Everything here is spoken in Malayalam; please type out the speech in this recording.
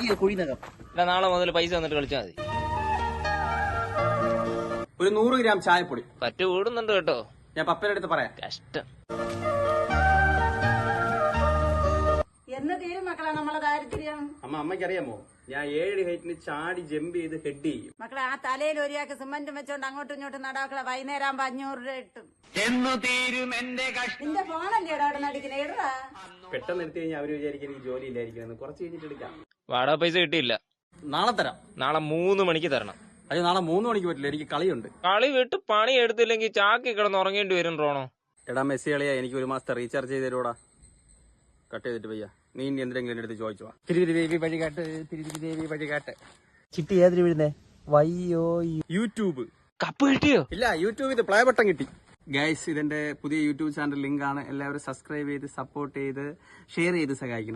അയ്യോ കുഴിനകം. നാളെ മുതൽ പൈസ വന്നിട്ട് കളിച്ചാൽ മതി. ഒരു 100 ഗ്രാം ചായപ്പൊടി. പറ്റു കൂടുന്നുണ്ട് കേട്ടോ. ഞാൻ പപ്പയുടെ അടുത്ത് പറയാം. കഷ്ടം. എന്ന് തീരും മക്കളെ നമ്മളെ ദാരിദ്ര്യം. അമ്മയ്ക്ക് അറിയാമോ, ഞാൻ 7 ഹൈറ്റിന് ചാടി ജമ്പ് ചെയ്ത് ഹെഡ് ചെയ്യും. മക്കളെ ആ തലയിൽ ഒരാൾക്ക് സിമന്റ് വെച്ചോണ്ട് അങ്ങോട്ടും ഇങ്ങോട്ടും നടാക്കളെ വൈകുന്നേരം 500 രൂപ കിട്ടും. നിന്റെ ഫോണല്ലേ അവിടെ നടിക്കണേ ഇടാ. പെട്ടെന്ന് എടുത്തു കഴിഞ്ഞാൽ അവര് വിചാരിക്കും ഈ ജോലി ഇല്ലായിരിക്കും. കുറച്ച് കഴിഞ്ഞിട്ട് എടുക്കാം. വാടക പൈസ കിട്ടിയില്ല. നാളെ തരാം. നാളെ 3 മണിക്ക് തരണം. അത് നാളെ 3 മണിക്ക് പറ്റില്ല, എനിക്ക് കളിയുണ്ട്. കളി വിട്ട് പണി എടുത്തില്ലെങ്കിൽ ചാക്കി കിടന്ന് ഉറങ്ങേണ്ടി വരും റോണോ. എടാ മെസ്സി കളിയാ, എനിക്ക് 1 മാസത്തെ റീചാർജ് ചെയ്ത് തരുവാടാ. കട്ട് ചെയ്തിട്ട് വയ്യ. നീ ഇനി എന്തെങ്കിലും എടുത്ത് ചോദിച്ചു. തിരുവിദേവി വഴികാട്ട്. ചിട്ടി ഏതിന് വീഴുന്നേ? വയ്യോ. യൂട്യൂബ് കപ്പ് കിട്ടിയോ? ഇല്ല, യൂട്യൂബിൽ പ്ലേ ബട്ടൺ കിട്ടി. ഗൈസ്, ഇതെന്റെ പുതിയ യൂട്യൂബ് ചാനൽ ലിങ്ക് ആണ്. എല്ലാവരും സബ്സ്ക്രൈബ് ചെയ്ത് സപ്പോർട്ട് ചെയ്ത് ഷെയർ ചെയ്ത് സഹായിക്കണം.